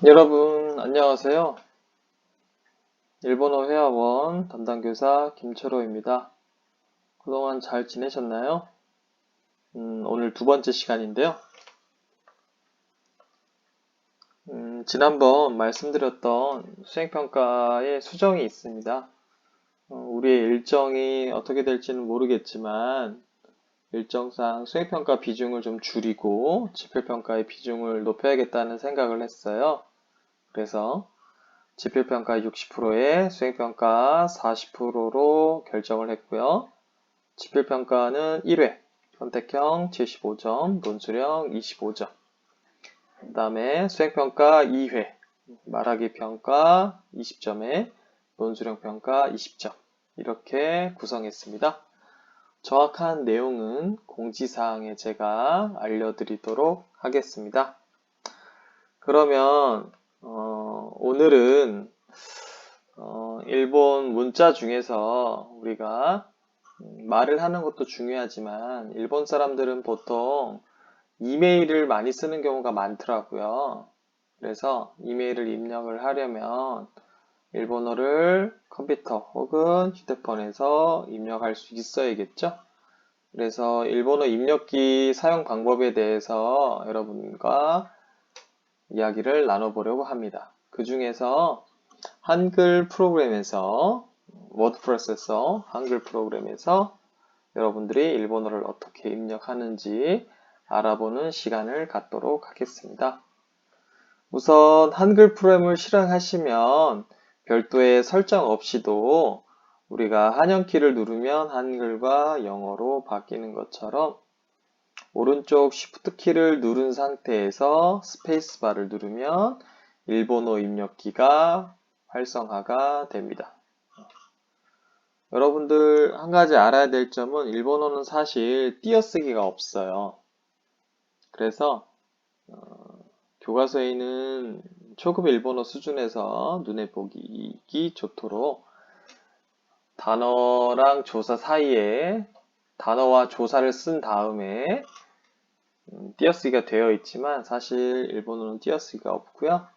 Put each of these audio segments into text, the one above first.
여러분, 안녕하세요. 일본어 회화원 담당교사 김철호입니다. 그동안 잘 지내셨나요? 오늘 두 번째 시간인데요. 지난번 말씀드렸던 수행평가에 수정이 있습니다. 우리의 일정이 어떻게 될지는 모르겠지만, 일정상 수행평가 비중을 좀 줄이고, 지필평가의 비중을 높여야겠다는 생각을 했어요. 그래서 지필평가 60%에 수행평가 40%로 결정을 했고요. 지필평가는 1회, 선택형 75점, 논술형 25점. 그 다음에 수행평가 2회, 말하기 평가 20점에 논술형 평가 20점. 이렇게 구성했습니다. 정확한 내용은 공지사항에 제가 알려드리도록 하겠습니다. 그러면 오늘은 일본 문자 중에서 우리가 말을 하는 것도 중요하지만 일본 사람들은 보통 이메일을 많이 쓰는 경우가 많더라고요. 그래서 이메일을 입력을 하려면 일본어를 컴퓨터 혹은 휴대폰에서 입력할 수 있어야겠죠? 그래서 일본어 입력기 사용 방법에 대해서 여러분과 이야기를 나눠보려고 합니다. 그 중에서 한글 프로그램에서 워드 프로세서 한글 프로그램에서 여러분들이 일본어를 어떻게 입력하는지 알아보는 시간을 갖도록 하겠습니다. 우선 한글 프로그램을 실행하시면 별도의 설정 없이도 우리가 한영키를 누르면 한글과 영어로 바뀌는 것처럼 오른쪽 Shift 키를 누른 상태에서 스페이스바를 누르면 일본어 입력기가 활성화가 됩니다. 여러분들 한 가지 알아야 될 점은 일본어는 사실 띄어쓰기가 없어요. 그래서 교과서에 있는 초급 일본어 수준에서 눈에 보기 좋도록 단어랑 조사 사이에 단어와 조사를 쓴 다음에 띄어쓰기가 되어 있지만 사실 일본어는 띄어쓰기가 없고요.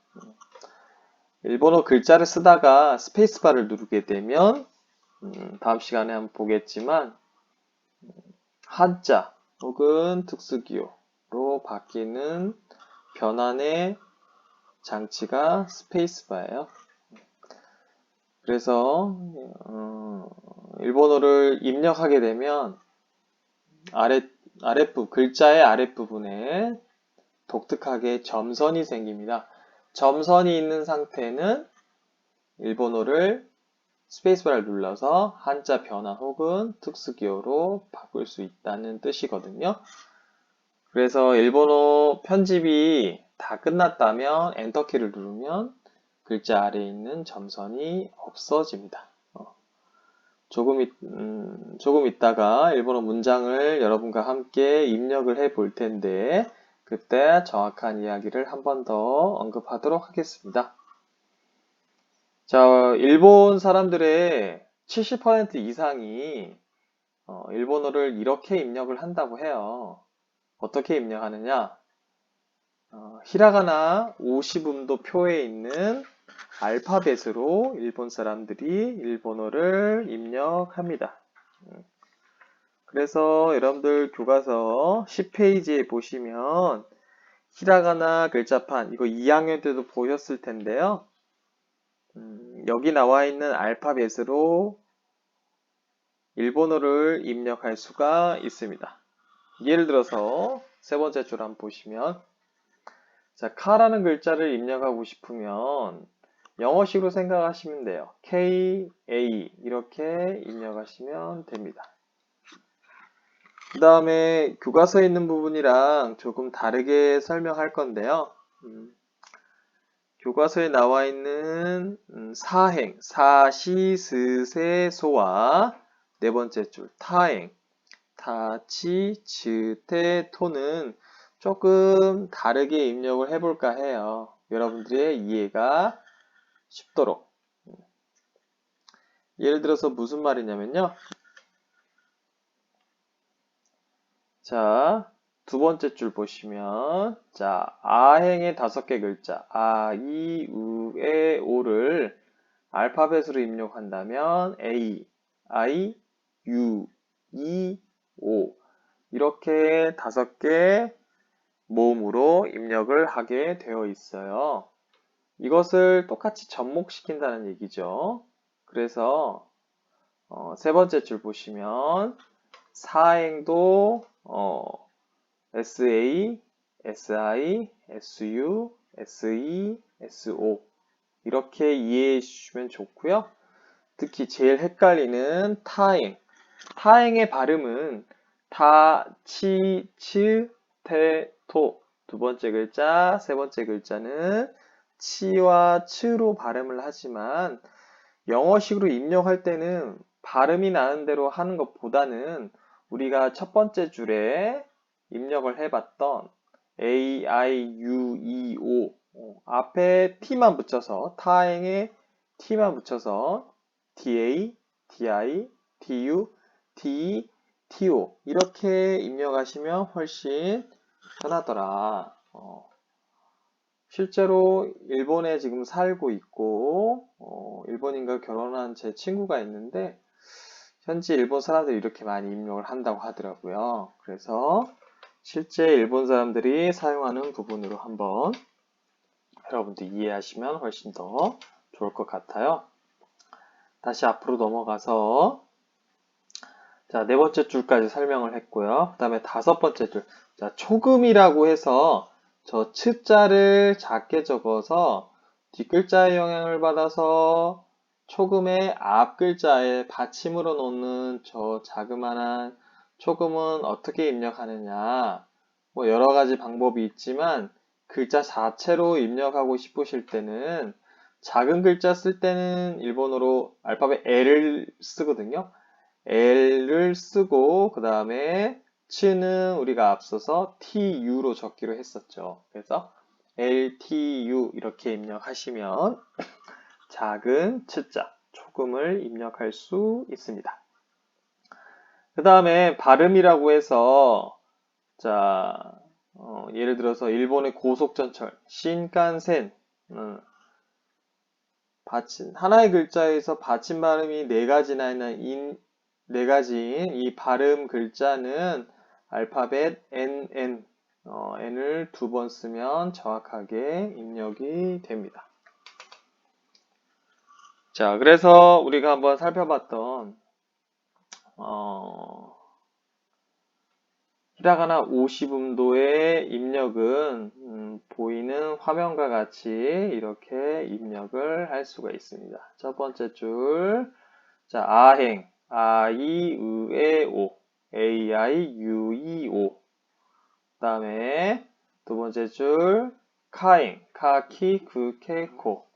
일본어 글자를 쓰다가 스페이스바를 누르게 되면 다음 시간에 한번 보겠지만 한자 혹은 특수기호로 바뀌는 변환의 장치가 스페이스바예요. 그래서 일본어를 입력하게 되면 글자의 아랫부분에 독특하게 점선이 생깁니다. 점선이 있는 상태는 일본어를 스페이스바를 눌러서 한자 변화 혹은 특수기호로 바꿀 수 있다는 뜻이거든요. 그래서 일본어 편집이 다 끝났다면 엔터키를 누르면 글자 아래에 있는 점선이 없어집니다. 조금 있다가 일본어 문장을 여러분과 함께 입력을 해 볼 텐데 그때 정확한 이야기를 한 번 더 언급하도록 하겠습니다. 자, 일본 사람들의 70% 이상이 일본어를 이렇게 입력을 한다고 해요. 어떻게 입력하느냐? 히라가나 50음도 표에 있는 알파벳으로 일본 사람들이 일본어를 입력합니다. 그래서 여러분들 교과서 10페이지에 보시면 히라가나 글자판, 이거 2학년 때도 보셨을 텐데요. 여기 나와 있는 알파벳으로 일본어를 입력할 수가 있습니다. 예를 들어서 세 번째 줄 한번 보시면 자, 카라는 글자를 입력하고 싶으면 영어식으로 생각하시면 돼요. K, A 이렇게 입력하시면 됩니다. 그 다음에 교과서에 있는 부분이랑 조금 다르게 설명할 건데요. 교과서에 나와 있는 사행, 사시, 스세, 소와 네 번째 줄 타행, 타치, 즈, 테, 토는 조금 다르게 입력을 해볼까 해요. 여러분들의 이해가 쉽도록. 예를 들어서 무슨 말이냐면요. 자, 두 번째 줄 보시면, 자, 아행의 5개 글자, 아, 이, 우, 에, 오를 알파벳으로 입력한다면, A, I, U, E, O. 이렇게 5개 모음으로 입력을 하게 되어 있어요. 이것을 똑같이 접목시킨다는 얘기죠. 그래서, 세 번째 줄 보시면, 사행도, SA, SI, SU, SE, SO 이렇게 이해해 주시면 좋고요. 특히 제일 헷갈리는 타행. 타행의 발음은 타, 치, 츠, 테, 토. 두 번째 글자, 세 번째 글자는 치와 츠로 발음을 하지만 영어식으로 입력할 때는 발음이 나는 대로 하는 것보다는 우리가 첫 번째 줄에 입력을 해봤던 A, I, U, E, O 앞에 T만 붙여서 타행에 T만 붙여서 DA, DI, DU, DE, TO 이렇게 입력하시면 훨씬 편하더라. 실제로 일본에 지금 살고 있고 일본인과 결혼한 제 친구가 있는데 현지 일본 사람들이 이렇게 많이 입력을 한다고 하더라고요. 그래서 실제 일본 사람들이 사용하는 부분으로 한번 여러분들 이해하시면 훨씬 더 좋을 것 같아요. 다시 앞으로 넘어가서 자, 네 번째 줄까지 설명을 했고요. 그 다음에 다섯 번째 줄. 자, 초금이라고 해서 저 츠자를 작게 적어서 뒷글자의 영향을 받아서 초금의 앞글자에 받침으로 놓는 저 자그마한 초금은 어떻게 입력하느냐. 뭐 여러 가지 방법이 있지만 글자 자체로 입력하고 싶으실 때는 작은 글자 쓸 때는 일본어로 알파벳 L을 쓰거든요. L을 쓰고 그 다음에 츠는 우리가 앞서서 TU로 적기로 했었죠. 그래서 LTU 이렇게 입력하시면 작은 츠자, 초금을 입력할 수 있습니다. 그 다음에 발음이라고 해서 자 예를 들어서 일본의 고속전철 신칸센 받침 하나의 글자에서 받침 발음이 네 가지나 있는 네 가지인 이 발음 글자는 알파벳 NN, N을 2번 쓰면 정확하게 입력이 됩니다. 자, 그래서 우리가 한번 살펴봤던 히라가나 50음도의 입력은 보이는 화면과 같이 이렇게 입력을 할 수가 있습니다. 첫 번째 줄, 자, 아행, 아, 이, 으, 에, 오, A, I, U, E, O. 그 다음에 두 번째 줄, 카행, 카, 키, 그, 케, 코.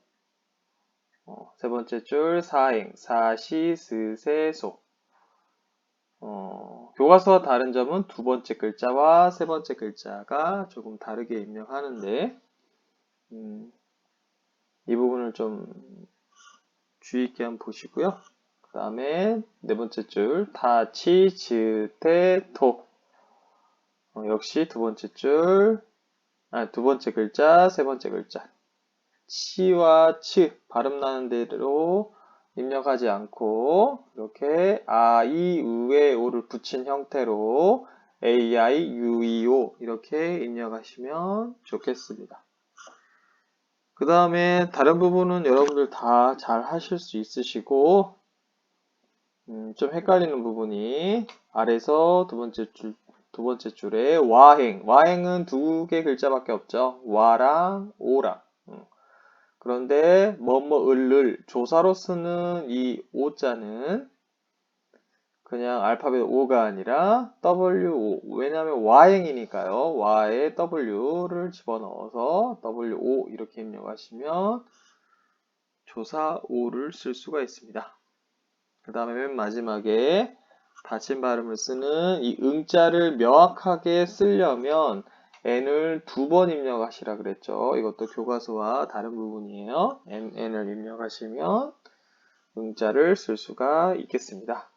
세 번째 줄, 사행, 사, 시, 스, 세, 소. 교과서와 다른 점은 두 번째 글자와 세 번째 글자가 조금 다르게 입력하는데, 이 부분을 좀 주의 있게 한번 보시고요. 그 다음에 네 번째 줄, 타, 치, 즈, 테, 토. 역시 두 번째 줄, 두 번째 글자, 세 번째 글자. 치와 츠, 발음 나는 대로 입력하지 않고, 이렇게 아, 이, 으, 에, 오를 붙인 형태로 A, I, U, E, O 이렇게 입력하시면 좋겠습니다. 그 다음에 다른 부분은 여러분들 다 잘 하실 수 있으시고, 좀 헷갈리는 부분이 아래서 두 번째 줄에 와행. 와행은 두 개 글자밖에 없죠. 와랑 오랑. 그런데 뭐뭐을 조사로 쓰는 이 오자는 그냥 알파벳 O가 아니라 WO. 왜냐하면 와행이니까요. 와에 W를 집어넣어서 WO 이렇게 입력하시면 조사 O를 쓸 수가 있습니다. 그 다음에 맨 마지막에 받침 발음을 쓰는 이 응자를 명확하게 쓰려면 N을 2번 입력하시라 그랬죠. 이것도 교과서와 다른 부분이에요. N을 입력하시면 응자를 쓸 수가 있겠습니다.